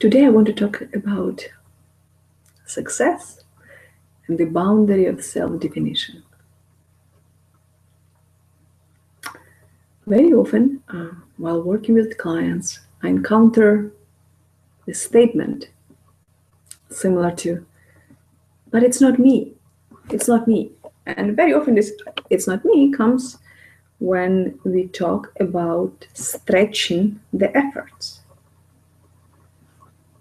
Today I want to talk about success and the boundary of self-definition. Very often, while working with clients, I encounter this statement similar to, but it's not me, it's not me. And very often this it's not me comes when we talk about stretching the efforts.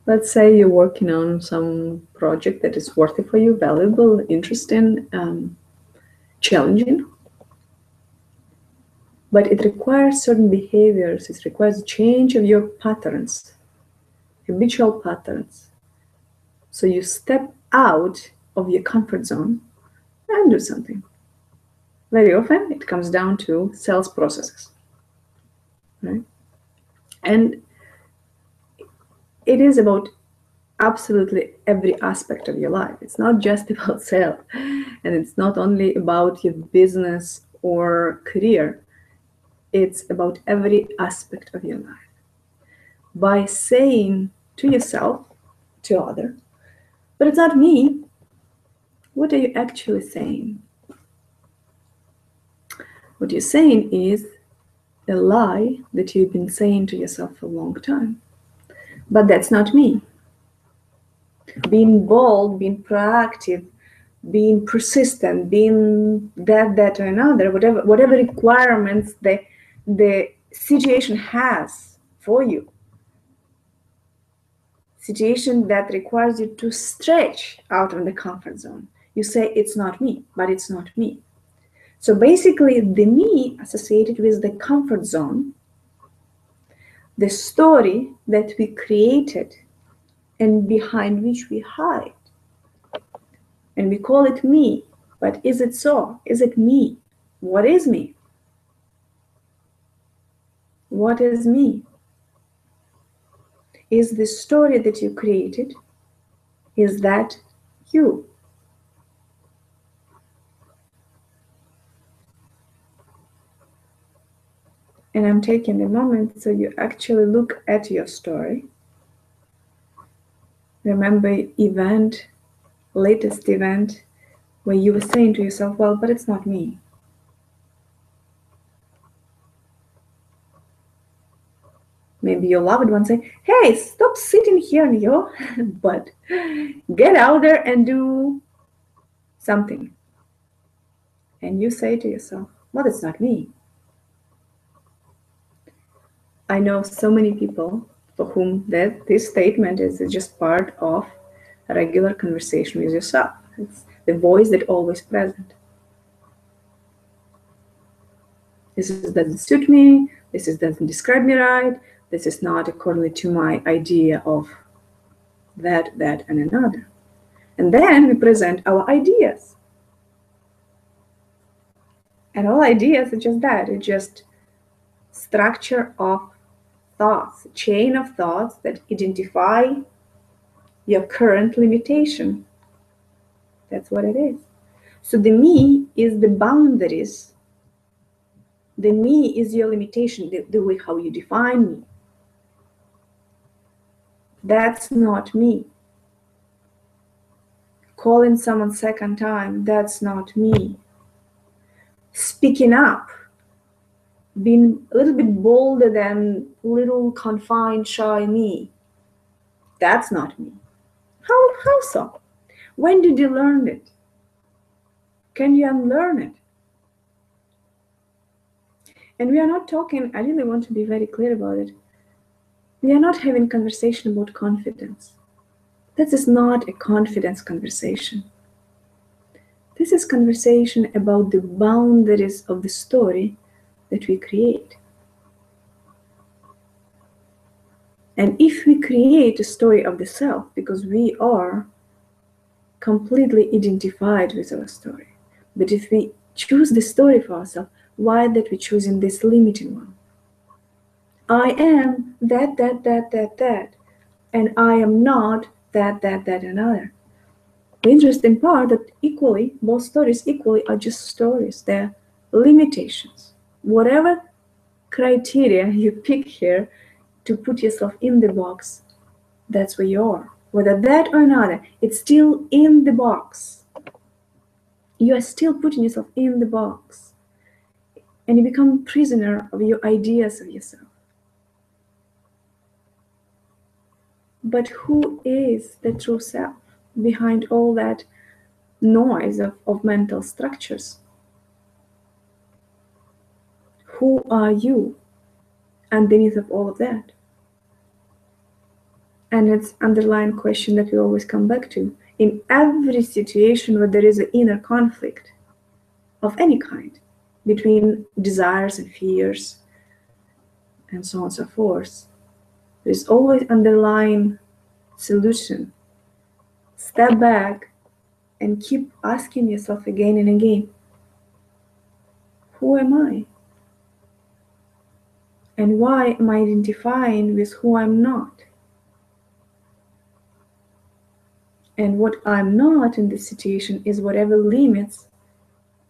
Let's say you're working on some project that is worthy for you, valuable, interesting, challenging, but it requires certain behaviors. It requires a change of your patterns, habitual patterns. So you step out of your comfort zone and do something. Very often it comes down to sales processes, right? And it is about absolutely every aspect of your life. It's not just about sales, and it's not only about your business or career. It's about every aspect of your life. By saying to yourself, to others, but it's not me, what are you actually saying? What you're saying is a lie that you've been saying to yourself for a long time. But that's not me. Being bold, being proactive, being persistent, being that or another, whatever requirements the situation has for you, situation that requires you to stretch out of the comfort zone. You say it's not me, but it's not me. So basically the me associated with the comfort zone, the story that we created and behind which we hide. And we call it me, but is it so? Is it me? What is me? What is me? Is the story that you created, is that you? And I'm taking a moment so you actually look at your story. Remember latest event where you were saying to yourself, well, but it's not me. Maybe your loved one say, hey, stop sitting here, yo, but get out there and do something. And you say to yourself, well, it's not me. I know so many people for whom this statement is just part of a regular conversation with yourself. It's the voice that always present. This doesn't suit me. This doesn't describe me right. This is not according to my idea of that, and another. And then we present our ideas. And all ideas are just that. It's just structure of thoughts, a chain of thoughts that identify your current limitation. That's what it is. So the me is the boundaries. The me is your limitation, the way how you define me. That's not me. Calling someone second time, that's not me. Speaking up, being a little bit bolder than little confined, shy me, that's not me. How so? When did you learn it? Can you unlearn it? And we are not talking, I really want to be very clear about it. We are not having conversation about confidence. This is not a confidence conversation. This is conversation about the boundaries of the story that we create. And if we create a story of the self, because we are completely identified with our story, but if we choose the story for ourselves, why that we're choosing this limiting one? I am that, and I am not that, another. The interesting part that equally, both stories equally are just stories. They're limitations. Whatever criteria you pick here to put yourself in the box, That's where you are. Whether that or another, it's still in the box. You are still putting yourself in the box. And you become prisoner of your ideas of yourself. But who is the true self behind all that noise of mental structures? Who are you underneath of all of that? And it's underlying question that we always come back to. In every situation where there is an inner conflict of any kind between desires and fears and so on and so forth, there's always underlying solution. Step back and keep asking yourself again and again, who am I? And why am I identifying with who I'm not? And what I'm not in this situation is whatever limits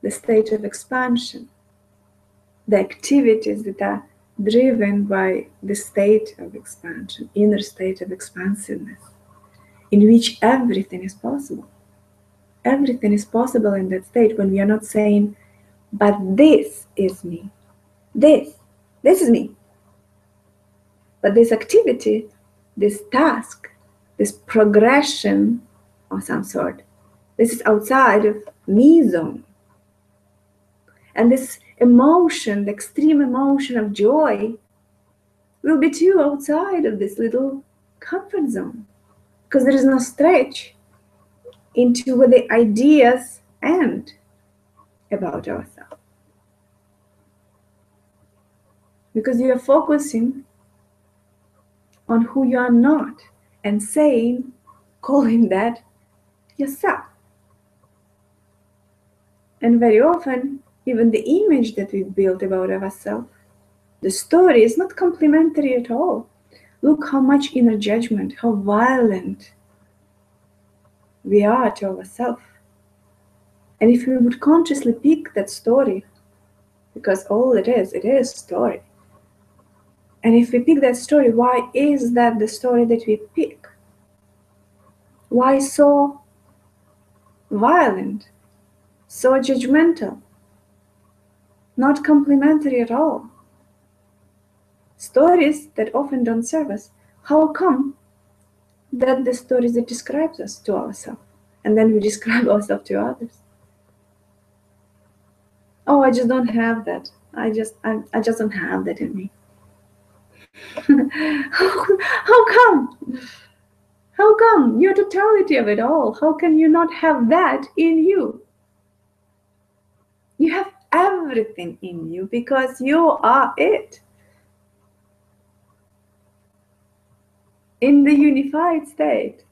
the state of expansion, the activities that are driven by the state of expansion, inner state of expansiveness, in which everything is possible. Everything is possible in that state when we are not saying, but this is me. This is me. But this activity, this task, this progression of some sort, this is outside of me zone. And this emotion, the extreme emotion of joy, will be too outside of this little comfort zone. Because there is no stretch into where the ideas end about ourselves. Because you are focusing on who you are not and saying, calling that yourself. And very often, even the image that we've built about ourselves, the story is not complimentary at all. Look how much inner judgment, how violent we are to ourselves. And if we would consciously pick that story, because all it is story. And if we pick that story, why is that the story that we pick? Why so violent, so judgmental, not complimentary at all? Stories that often don't serve us. How come that the stories that describes us to ourselves, and then we describe ourselves to others? Oh, I just don't have that. I just don't have that in me. How come? How come? Your totality of it all. How can you not have that in you? You have everything in you because you are it. In the unified state,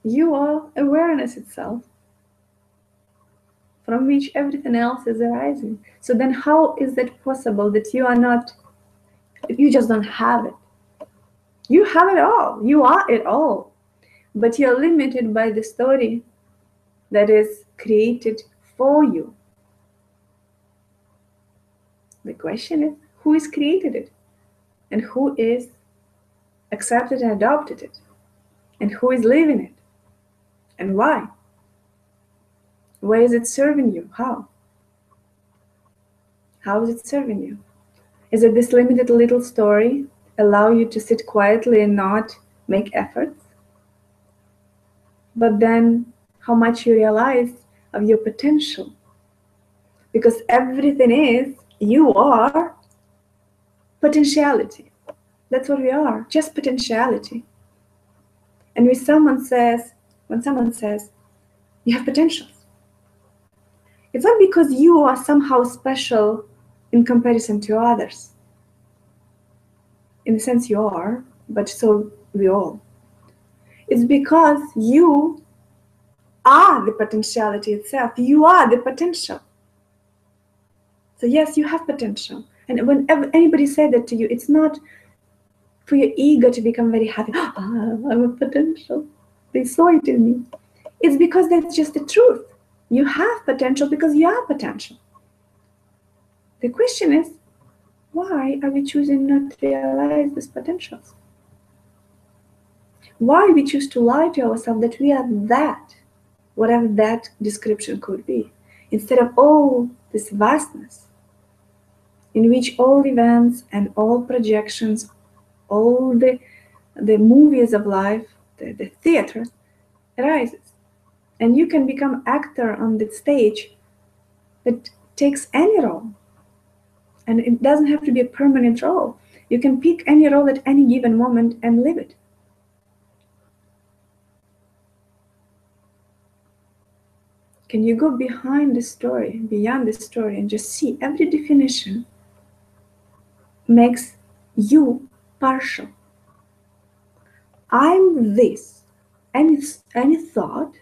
you are awareness itself, from which everything else is arising. So then how is it possible that you are not, you just don't have it? You have it all. You are it all. But you're limited by the story that is created for you. The question is, who has created it? And who is accepted and adopted it? And who is living it? And why? Why is it serving you? How? How is it serving you? Is it this limited little story allow you to sit quietly and not make efforts? But then how much you realize of your potential? Because everything is, you are potentiality. That's what we are, just potentiality. And when someone says, you have potentials, it's not because you are somehow special in comparison to others. In a sense you are, but so we all. It's because you are the potentiality itself. You are the potential. So yes, you have potential. And whenever anybody said that to you, it's not for your ego to become very happy. I'm a potential. They saw it in me. It's because that's just the truth. You have potential because you are potential. The question is, why are we choosing not to realize these potentials? Why we choose to lie to ourselves that we are that, whatever that description could be, instead of all this vastness in which all events and all projections, all the movies of life, the theater arises. And you can become actor on the stage that takes any role. And it doesn't have to be a permanent role. You can pick any role at any given moment and live it. Can you go behind the story, beyond the story, and just see every definition makes you partial. I'm this. Any thought,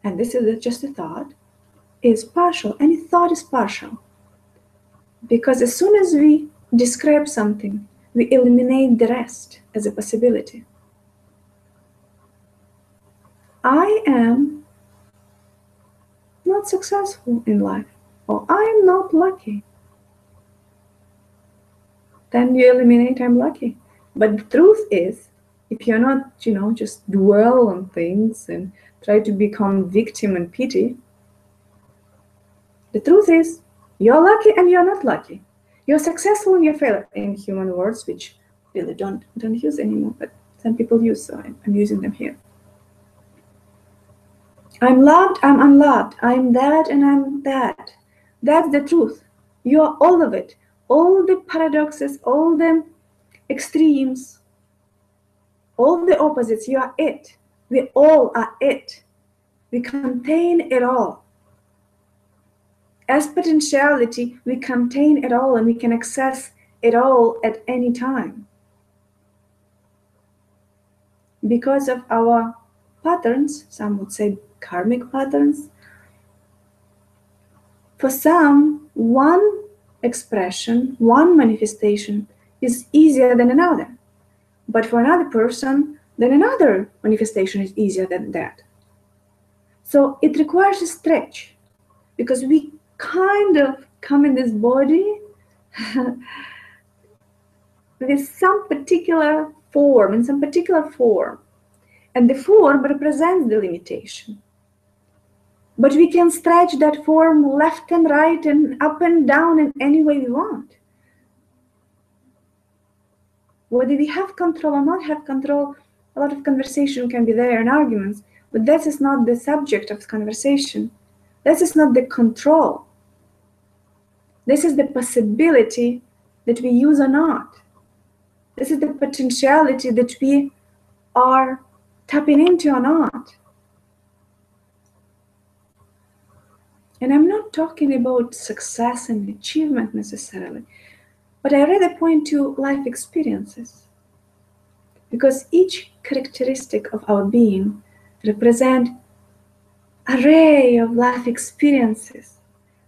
and this is just a thought, is partial. Any thought is partial. Because as soon as we describe something, we eliminate the rest as a possibility. I am not successful in life, or I'm not lucky. Then you eliminate I'm lucky. But the truth is, if you're not, just dwell on things and try to become victim and pity, the truth is, you're lucky and you're not lucky. You're successful and you're failure, in human words, which really don't use anymore, but some people use, so I'm using them here. I'm loved, I'm unloved, I'm that and I'm that. That's the truth. You're all of it. All the paradoxes, all the extremes, all the opposites, you are it. We all are it. We contain it all. As potentiality, we contain it all and we can access it all at any time. Because of our patterns, some would say karmic patterns, for some, one expression, one manifestation is easier than another. But for another person, then another manifestation is easier than that. So it requires a stretch, because we kind of come in this body with some particular form, in some particular form. And the form represents the limitation. But we can stretch that form left and right and up and down in any way we want. Whether we have control or not have control, a lot of conversation can be there and arguments, but that is not the subject of conversation. This is not the control. This is the possibility that we use or not. This is the potentiality that we are tapping into or not. And I'm not talking about success and achievement necessarily, but I rather point to life experiences. Because each characteristic of our being represents an array of life experiences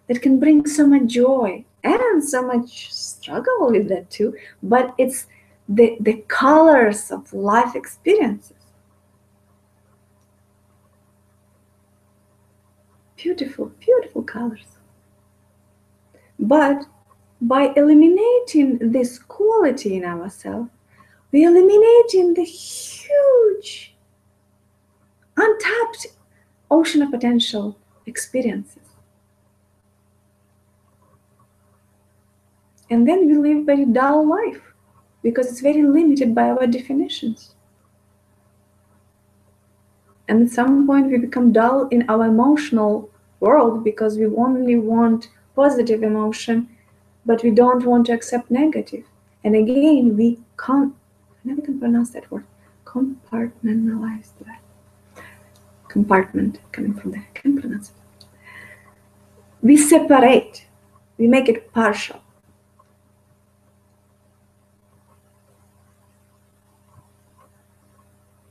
that can bring so much joy and so much struggle with that too, but it's the colors of life experiences. Beautiful, beautiful colors. But by eliminating this quality in ourselves, we eliminating the huge, untapped ocean of potential experiences. And then we live very dull life, because it's very limited by our definitions. And at some point we become dull in our emotional world, because we only want positive emotion, but we don't want to accept negative. And again, I never can pronounce that word, compartmentalize that. Compartment, coming from there, I can't pronounce it. We separate, we make it partial.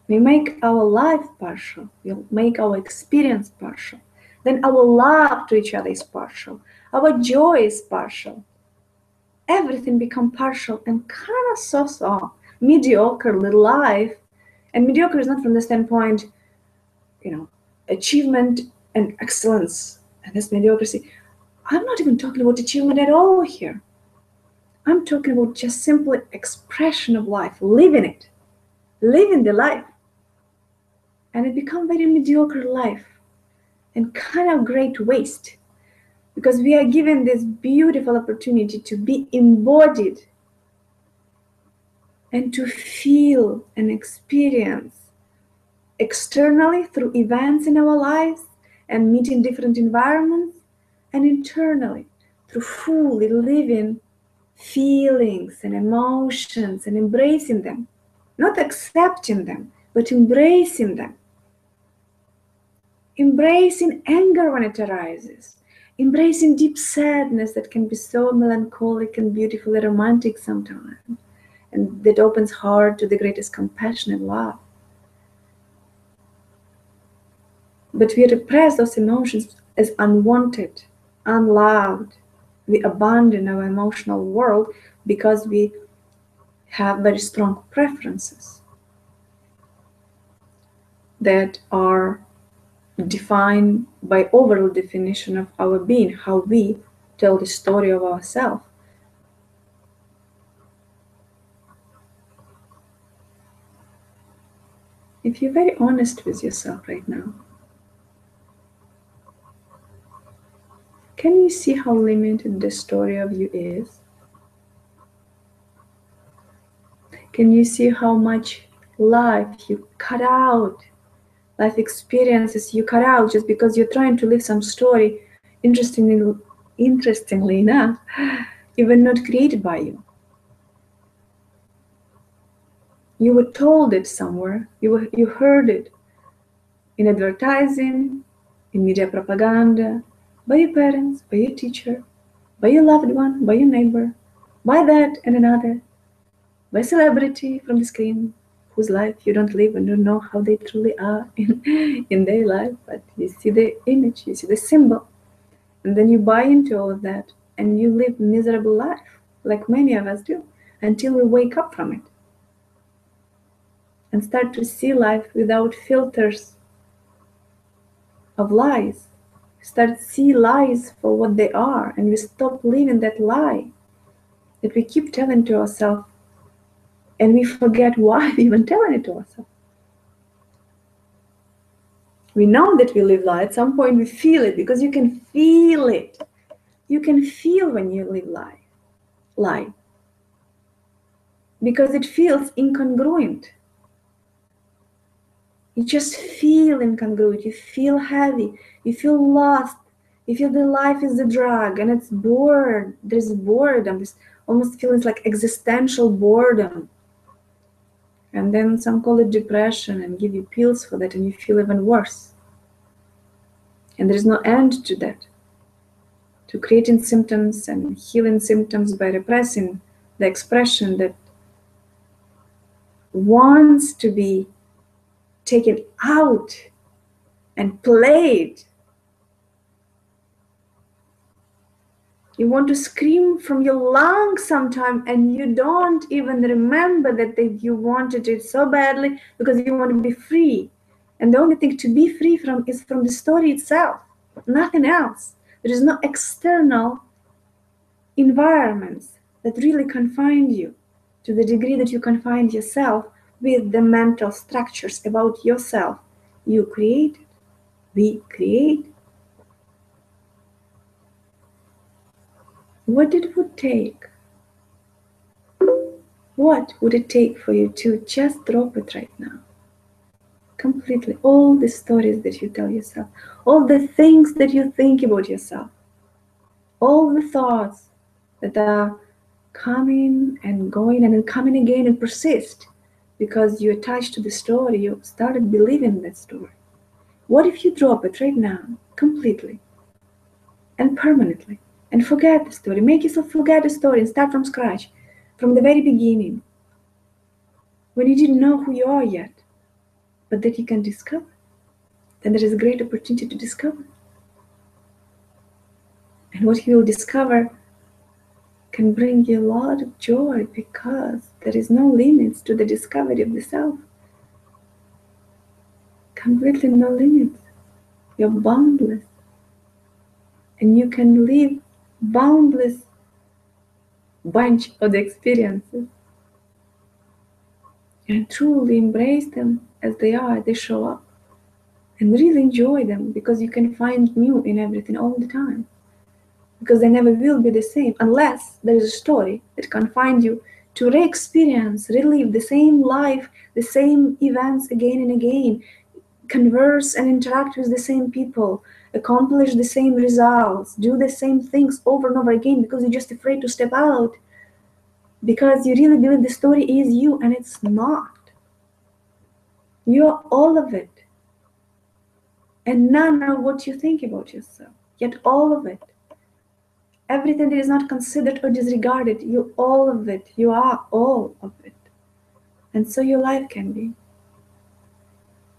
We make our life partial, we make our experience partial. Then our love to each other is partial. Our joy is partial. Everything becomes partial and kind of so-so, mediocre little life. And mediocre is not from the standpoint, achievement and excellence. And that's mediocrity. I'm not even talking about achievement at all here. I'm talking about just simple expression of life, living it, living the life. And it becomes very mediocre life and kind of great waste, because we are given this beautiful opportunity to be embodied and to feel and experience externally through events in our lives and meet in different environments, and internally through fully living feelings and emotions and embracing them, not accepting them, but embracing them. Embracing anger when it arises, embracing deep sadness that can be so melancholic and beautifully romantic sometimes, and that opens heart to the greatest compassion and love. But we repress those emotions as unwanted, unloved. We abandon our emotional world because we have very strong preferences that are defined by overall definition of our being, how we tell the story of ourselves. If you're very honest with yourself right now, can you see how limited the story of you is? Can you see how much life you cut out, life experiences you cut out just because you're trying to live some story, interestingly enough, even not created by you? You were told it somewhere, you heard it in advertising, in media propaganda, by your parents, by your teacher, by your loved one, by your neighbor, by that and another, by celebrity from the screen, whose life you don't live and don't know how they truly are in their life, but you see the image, you see the symbol, and then you buy into all of that, and you live miserable life, like many of us do, until we wake up from it and start to see life without filters of lies. We start to see lies for what they are, and we stop living that lie that we keep telling to ourselves, and we forget why we even telling it to ourselves. We know that we live lie. At some point we feel it, because you can feel it. You can feel when you live lie. Because it feels incongruent. You just feel incongruent. You feel heavy. You feel lost. You feel that life is a drag and it's bored. There's boredom. There's almost feelings like existential boredom. And then some call it depression and give you pills for that, and you feel even worse. And there's no end to that. To creating symptoms and healing symptoms by repressing the expression that wants to be taken out and played. You want to scream from your lungs sometime, and you don't even remember that you wanted it so badly, because you want to be free. And the only thing to be free from is from the story itself, nothing else. There is no external environments that really confine you to the degree that you confine yourself with the mental structures about yourself. You create it. We create. What it would take? What would it take for you to just drop it right now? Completely. All the stories that you tell yourself, all the things that you think about yourself, all the thoughts that are coming and going and then coming again and persist because you attached to the story, you started believing that story. What if you drop it right now, completely and permanently, and forget the story? Make yourself forget the story and start from scratch, from the very beginning, when you didn't know who you are yet, but that you can discover. Then there is a great opportunity to discover. And what you will discover can bring you a lot of joy, because there is no limits to the discovery of the self. Completely no limits. You're boundless. And you can live boundless bunch of the experiences and truly embrace them as they are, they show up. and really enjoy them, because you can find new in everything all the time. Because they never will be the same unless there is a story that can find you to re-experience, relive the same life, the same events again and again, converse and interact with the same people, accomplish the same results, do the same things over and over again, because you're just afraid to step out, because you really believe the story is you, and it's not. You're all of it, and none of what you think about yourself, yet all of it. Everything that is not considered or disregarded, you're all of it. You are all of it. And so your life can be.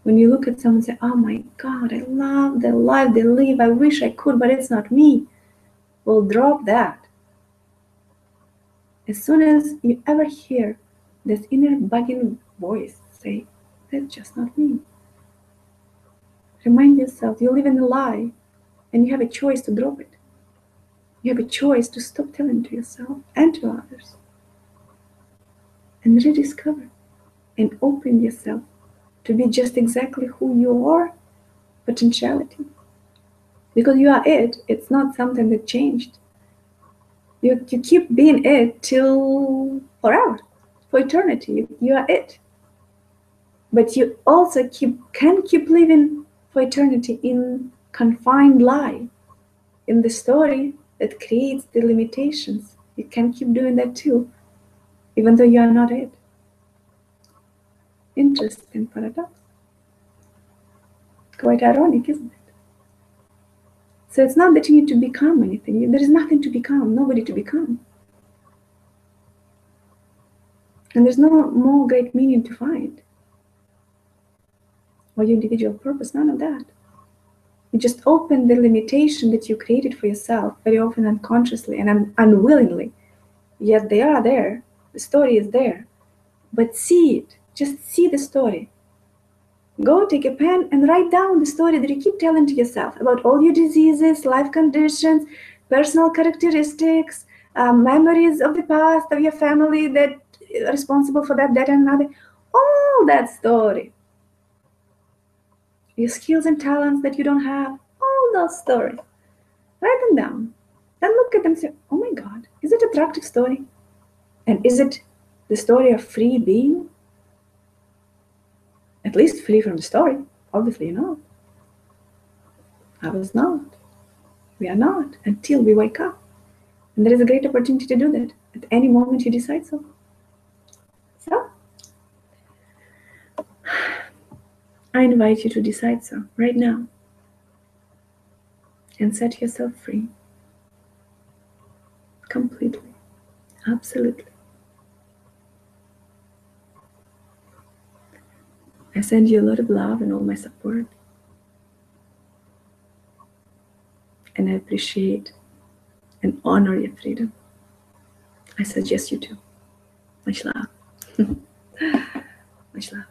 When you look at someone and say, oh my God, I love the life they live, I wish I could, but it's not me. Well, drop that. As soon as you ever hear this inner bugging voice say, that's just not me, remind yourself you live in a lie, and you have a choice to drop it. You have a choice to stop telling to yourself and to others, and rediscover and open yourself to be just exactly who you are, potentiality. Because you are it. It's not something that changed. You keep being it till forever, for eternity. You are it. But you also can keep living for eternity in confined lie, in the story that creates the limitations. You can keep doing that too, even though you are not it. Interesting paradox. Quite ironic, isn't it? So it's not that you need to become anything. There is nothing to become, nobody to become. And there's no more great meaning to find, or your individual purpose, none of that. You just open the limitation that you created for yourself, very often unconsciously and unwillingly. Yet they are there. The story is there. But see it. Just see the story. Go take a pen and write down the story that you keep telling to yourself about all your diseases, life conditions, personal characteristics, memories of the past, of your family that are responsible for that and another. All that story. Your skills and talents that you don't have, all those stories. Write them down. Then look at them and say, oh my God, is it an attractive story? And is it the story of free being? At least free from the story. Obviously you're not. I was not. We are not until we wake up. And there is a great opportunity to do that at any moment you decide so. So, I invite you to decide so right now and set yourself free. Completely. Absolutely. I send you a lot of love and all my support. And I appreciate and honor your freedom. I suggest you to. Much love. Much love.